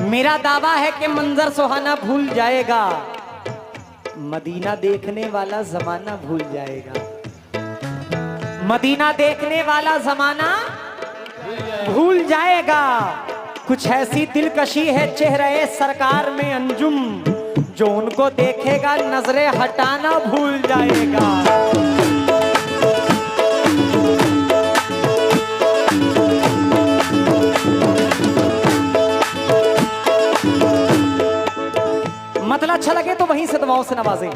मेरा दावा है कि मंजर सुहाना भूल जाएगा, मदीना देखने वाला जमाना भूल जाएगा। मदीना देखने वाला जमाना भूल जाएगा। कुछ ऐसी दिलकशी है चेहरे सरकार में अंजुम, जो उनको देखेगा नजरें हटाना भूल जाएगा। मतलब अच्छा लगे तो वहीं से दुआओं से नवाजें।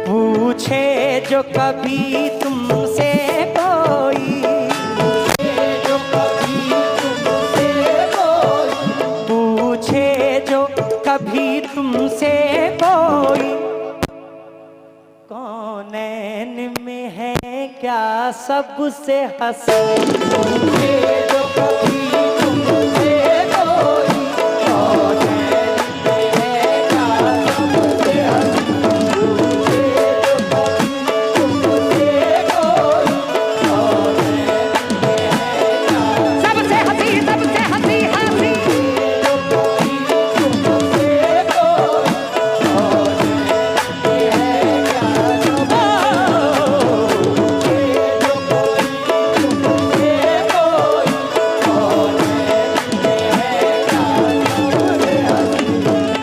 पूछे जो कभी तुमसे कोई, पूछे जो कभी तुमसे कोई, कौनैन में है क्या सबसे हसीन।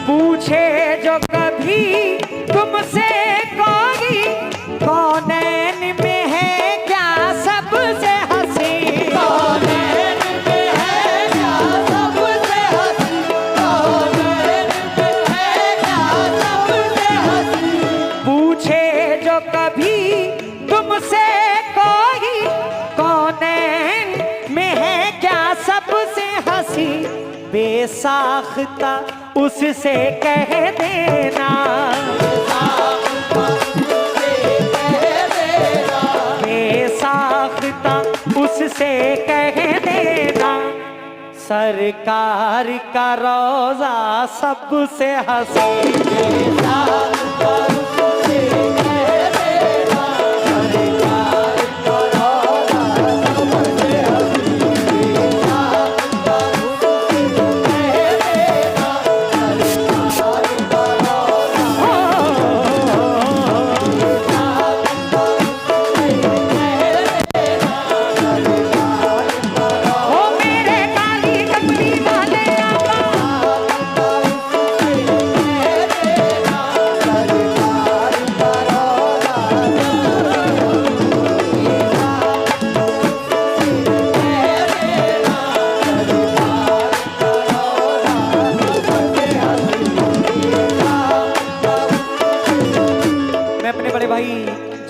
पूछे जो कभी तुमसे कोई, बेसाख्ता उससे कह देना, बेसाख्ता उससे कह देना, सरकार का रोजा सबसे हसीन।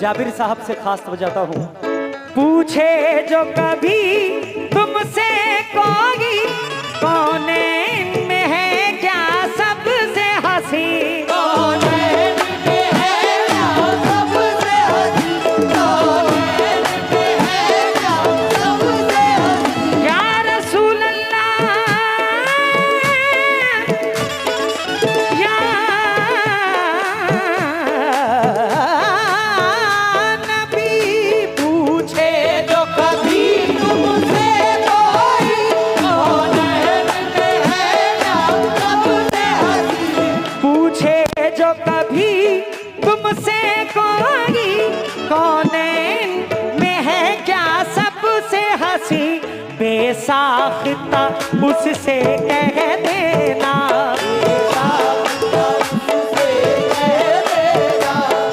जाबिर साहब से खास बजाता हूँ। पूछे जो कभी तुमसे कोई, कौनैन में है क्या सबसे हसीन, कौनैन में है क्या सबसे हसीन, कौनैन में है क्या सबसे हसीन। या रसूल अल्लाह, या बेसाख्ता उससे कह देना,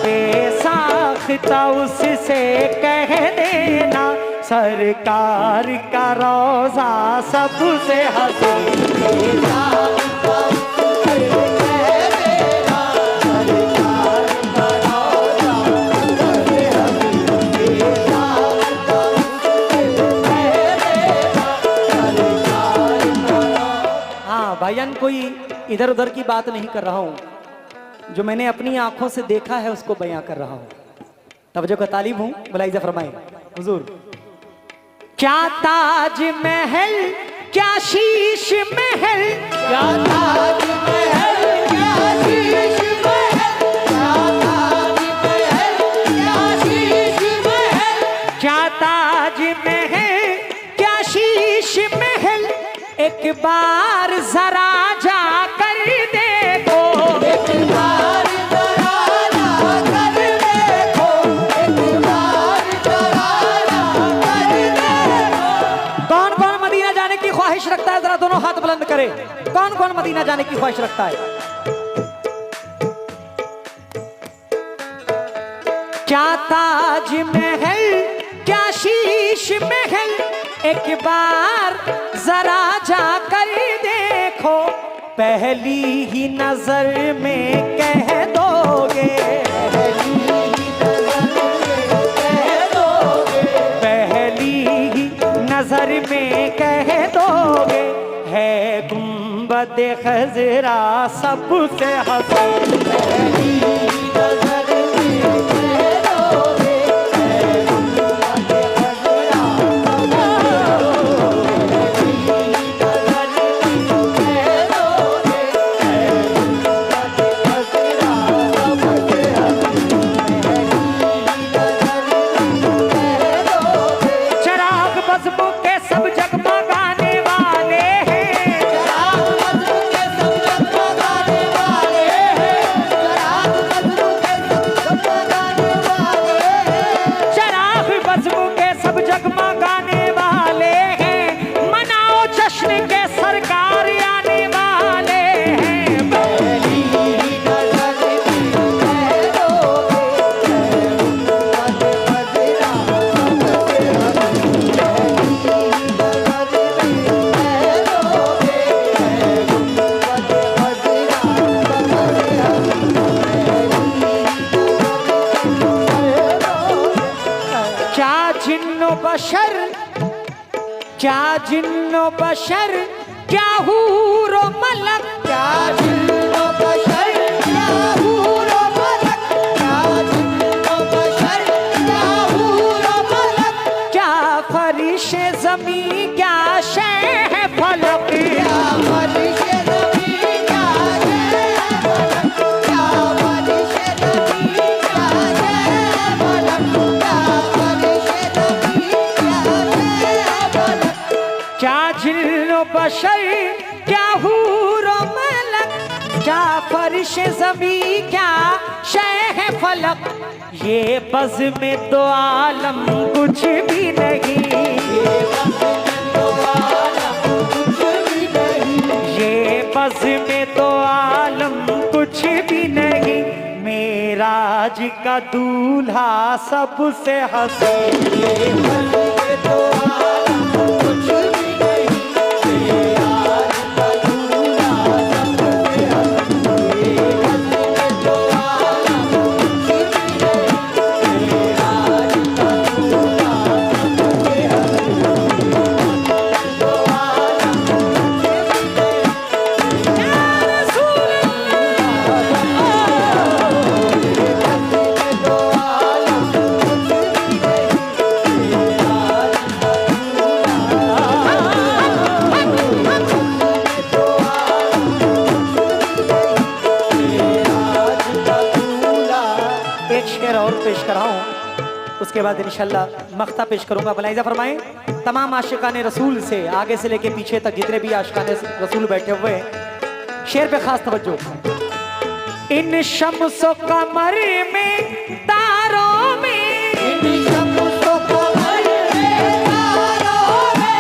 बेसाख्ता उससे कह देना, सरकार का रोजा सबसे हसीन। भाईजान कोई इधर उधर की बात नहीं कर रहा हूँ, जो मैंने अपनी आंखों से देखा है उसको बयां कर रहा हूँ। तवज्जो का तालिब हूँ, बुलाइजा फरमाए हुजूर। क्या ताज महल क्या शीश महल, क्या ताज महल क्या शीश महल, क्या ताज महल क्या शीश महल, क्या ताज महल क्या शीश महल, एक बार जरा जा कर देखो, एक बार जरा जा कर देखो, एक बार जरा जा कर देखो। कौन कौन मदीना जाने की ख्वाहिश रखता है? जरा दोनों हाथ बुलंद करे। कौन कौन मदीना जाने की ख्वाहिश रखता है? क्या ताज महल, क्या शीश महल, एक बार जरा जाकर देखो, पहली ही नजर में कह दोगे, पहली ही नजर में कह दोगे, पहली ही नजर में कह दोगे, है गुंबद खजरा सबसे हसीन, पहली ही नजर में कह दोगे, है गुंबद खजरा बशर, क्या जिन्नो बशर, क्या हूरो मलक, क्या जिन्नो बशर, क्या हूरो मलक, क्या जिन्नो बशर, क्या हूरो मलक, क्या फरिशे ज़मी, क्या शह फलक, क्या फरिशे ज़मी, क्या शह फलक, क्या फरिशे ज़मी, क्या शह फलक, क्या जिन्नो बशर, क्या हूरो मलक, क्या फरिश ज़मी, क्या शह फलक, ये बज़ में दो आलम कुछ भी नहीं, ये बज़ में दो आलम कुछ भी नहीं, ये बज़ में दो आलम कुछ भी नहीं, मेराज का दूल्हा सबसे हसीन, ये बज़ में दो आलम कुछ भी पेश कराऊं, उसके बाद इंशाल्लाह मख्ता पेश करूंगा। मुलाहिज़ा फरमाएं, तमाम आशिकाने रसूल से आगे से लेके पीछे तक जितने भी आशिकाने रसूल बैठे हुए हैं, शेर पे खास तवज्जो। इन शम्सो कमर में तारों में, इन शम्सो कमर में तारों में,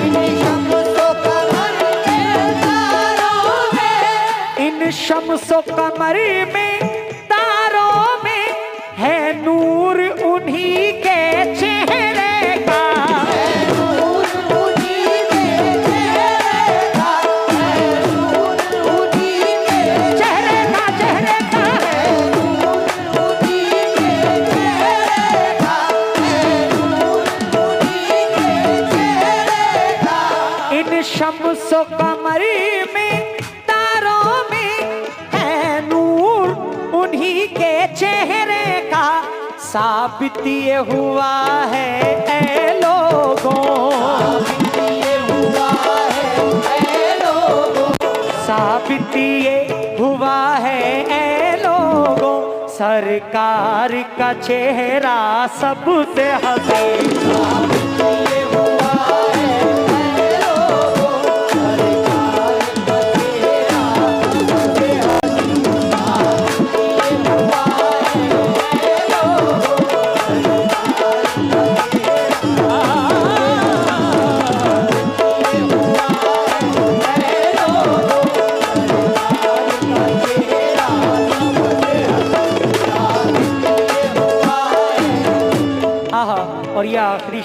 इन शम्सो कमर में तारों में, इन शम्सो कमर में तारों में है नूर उन्हीं के चेहरे का, है नूर उन्हीं के चेहरे का, है नूर उन्हीं के चेहरे का, चेहरे का, है नूर उन्हीं के चेहरे का, है नूर उन्हीं के चेहरे का। इन शम्सो कमर में तारों में है नूर उन्हीं के चेहरे का, साबित ये हुआ है ऐ लोगों, साबित ये हुआ है ऐ लोगों, साबित ये हुआ है ऐ लोगों, सरकार का चेहरा सबसे हसीन, साबित ये हुआ है ऐ लोगों,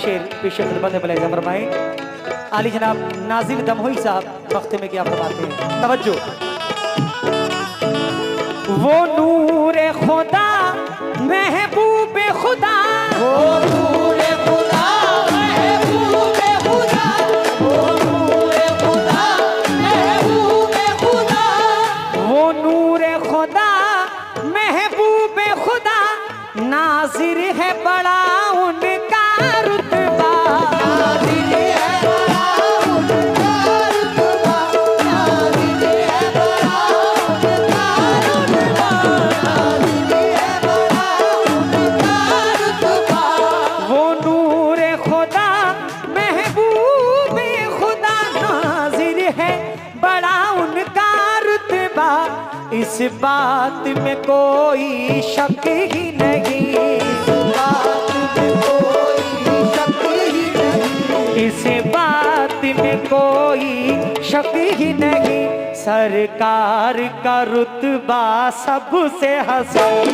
शेर पेश खिदमत है, बुलाइए फरमाएं। आली जनाब नाजिम दमोही साहब वक्त में क्या फरमाते हैं, तवज्जो। वो नूर खुदा महबूब खुदा, वो नूर खुदा महबूब खुदा, वो नूर खुदा महबूब खुदा, वो नूर खुदा महबूब खुदा, नाजिर है बड़ा उनका रुतबा, नाज़िर है बड़ा उनका रुतबा, नाज़िर है बड़ा उनका रुतबा, नाज़िर है बड़ा उनका रुतबा। वो नूर खुदा महबूब खुदा, नाजिर है बड़ा उनका रुतबा, इस बात में कोई शक ही नहीं, इस बात में कोई शक ही नहीं, सरकार का रुतबा सबसे हसन,